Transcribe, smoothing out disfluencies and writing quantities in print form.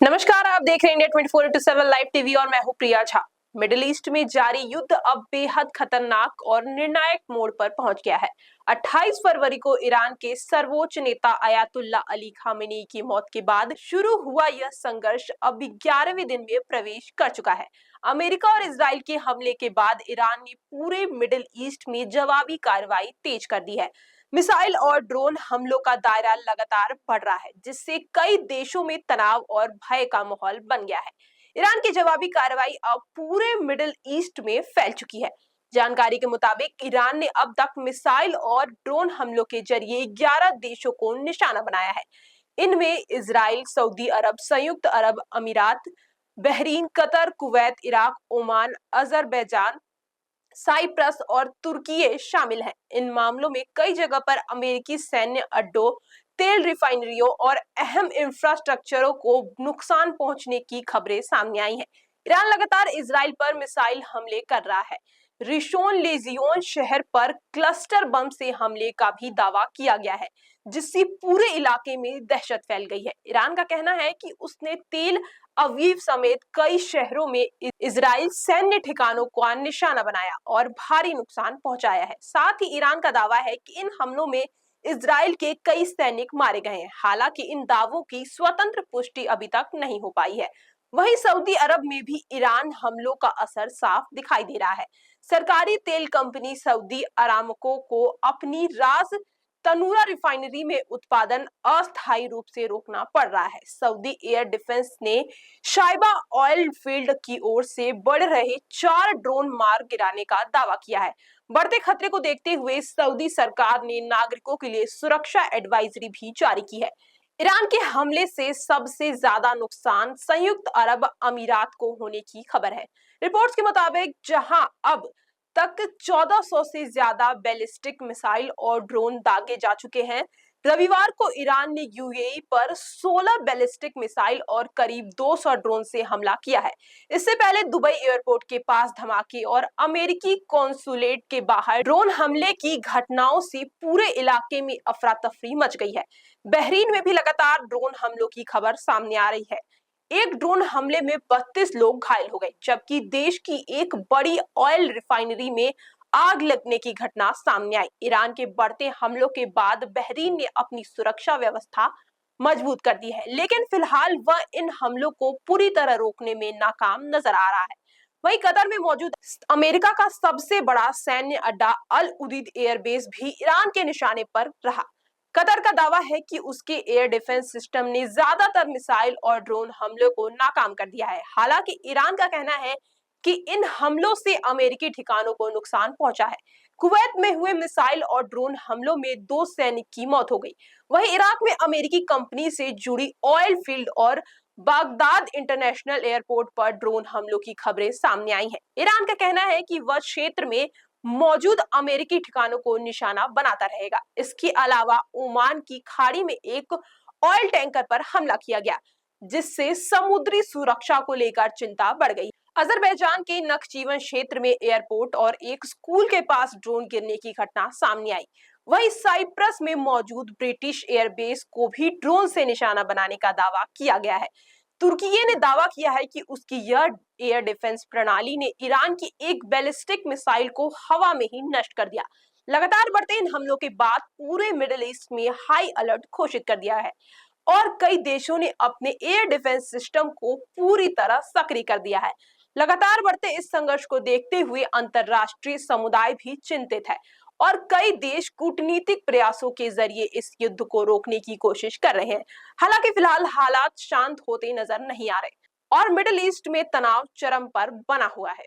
नमस्कार, आप देख रहे हैं इंडिया 24/7 लाइव टीवी और मैं हूं प्रिया झा। मिडिल ईस्ट में जारी युद्ध अब बेहद खतरनाक और निर्णायक मोड़ पर पहुंच गया है। 28 फरवरी को ईरान के सर्वोच्च नेता अयातुल्ला अली खामेनी की मौत के बाद शुरू हुआ यह संघर्ष अब 11वें दिन में प्रवेश कर चुका है। अमेरिका और इजराइल के हमले के बाद ईरान ने पूरे मिडिल ईस्ट में जवाबी कार्रवाई तेज कर दी है। मिसाइल और ड्रोन हमलों का दायरा लगातार बढ़ रहा है, जिससे कई देशों में तनाव और भय का माहौल बन गया है। ईरान की जवाबी कार्रवाई अब पूरे मिडिल ईस्ट में फैल चुकी है। जानकारी के मुताबिक ईरान ने अब तक मिसाइल और ड्रोन हमलों के जरिए 11 देशों को निशाना बनाया है। इनमें इजराइल, सऊदी अरब, संयुक्त अरब अमीरात, Bahrain, Qatar, Kuwait, Iraq, Oman, Azerbaijan, Cyprus और तुर्की शामिल हैं। इन मामलों में कई जगह पर अमेरिकी सैन्य अड्डों, तेल रिफाइनरियों और अहम इंफ्रास्ट्रक्चरों को नुकसान पहुंचने की खबरें सामने आई हैं। ईरान लगातार इजराइल पर मिसाइल हमले कर रहा है। रिशोन लेजियोन शहर पर क्लस्टर बम से हमले का भी दावा किया गया है, जिससे पूरे इलाके में दहशत फैल गई है। ईरान का कहना है कि उसने तेल अवीव समेत कई शहरों में इजराइल सैन्य ठिकानों का निशाना बनाया और भारी नुकसान पहुंचाया है। साथ ही ईरान का दावा है कि इन हमलों में इजराइल के कई सैनिक मारे गए हैं। हालांकि इन दावों की स्वतंत्र पुष्टि अभी तक नहीं हो पाई है। वहीं सऊदी अरब में भी ईरान हमलों का असर साफ दिखाई दे रहा है। सरकारी तेल कंपनी सऊदी अरामको को अपनी राज तनूरा रिफाइनरी में उत्पादन अस्थायी रूप से रोकना पड़ रहा है। सऊदी एयर डिफेंस ने शाइबा ऑयल फील्ड की ओर से बढ़ रहे 4 ड्रोन मार गिराने का दावा किया है। बढ़ते खतरे को देखते हुए सऊदी सरकार ने नागरिकों के लिए सुरक्षा एडवाइजरी भी जारी की है। ईरान के हमले से सबसे ज्यादा नुकसान संयुक्त अरब अमीरात को होने की खबर है। रिपोर्ट्स के मुताबिक जहां अब तक 1400 से ज्यादा बैलिस्टिक मिसाइल और ड्रोन दागे जा चुके हैं, रविवार को ईरान ने यूएई पर 16 बैलिस्टिक मिसाइल और करीब 200 ड्रोन से हमला किया है। इससे पहले दुबई एयरपोर्ट के पास धमाके और अमेरिकी कॉन्सुलेट के बाहर ड्रोन हमले की घटनाओं से पूरे इलाके में अफरा तफरी मच गई है। बहरीन में भी लगातार ड्रोन हमलों की खबर सामने आ रही है। एक ड्रोन हमले में 32 लोग घायल हो गए, जबकि देश की एक बड़ी ऑयल रिफाइनरी में आग लगने की घटना सामने आई। ईरान के बढ़ते हमलों के बाद बहरीन ने अपनी सुरक्षा व्यवस्था मजबूत कर दी है, लेकिन फिलहाल वह इन हमलों को पूरी तरह रोकने में नाकाम नजर आ रहा है। वहीं कतर में मौजूद अमेरिका का सबसे बड़ा सैन्य अड्डा अल उदीद एयरबेस भी ईरान के निशाने पर रहा। कतर का दावा है कि उसके एयर डिफेंस सिस्टम ने ज्यादातर मिसाइल और ड्रोन हमलों को नाकाम कर दिया है। हालांकि ईरान का कहना है कि इन हमलों से अमेरिकी ठिकानों को नुकसान पहुंचा है। कुवैत में हुए मिसाइल और ड्रोन हमलों में 2 सैनिक की मौत हो गई। वहीं इराक में अमेरिकी कंपनी से जुड़ी ऑयल फील्ड और बागदाद इंटरनेशनल एयरपोर्ट पर ड्रोन हमलों की खबरें सामने आई हैं। ईरान का कहना है कि वह क्षेत्र में मौजूद अमेरिकी ठिकानों को निशाना बनाता रहेगा। इसके अलावा ओमान की खाड़ी में एक ऑयल टैंकर पर हमला किया गया, जिससे समुद्री सुरक्षा को लेकर चिंता बढ़ गई। अजरबैजान के नखचीवन क्षेत्र में एयरपोर्ट और एक स्कूल के पास ड्रोन गिरने की घटना सामने आई। वहीं साइप्रस में मौजूद ब्रिटिश एयरबेस को भी ड्रोन से निशाना बनाने का दावा किया गया है। तुर्की ने दावा किया है कि उसकी यह एयर डिफेंस प्रणाली ने ईरान की एक बैलिस्टिक मिसाइल को हवा में ही नष्ट कर दिया। लगातार बढ़ते इन हमलों के बाद पूरे मिडिल ईस्ट में हाई अलर्ट घोषित कर दिया है और कई देशों ने अपने एयर डिफेंस सिस्टम को पूरी तरह सक्रिय कर दिया है। लगातार बढ़ते इस संघर्ष को देखते हुए अंतरराष्ट्रीय समुदाय भी चिंतित है और कई देश कूटनीतिक प्रयासों के जरिए इस युद्ध को रोकने की कोशिश कर रहे हैं। हालांकि फिलहाल हालात शांत होते नजर नहीं आ रहे और मिडिल ईस्ट में तनाव चरम पर बना हुआ है।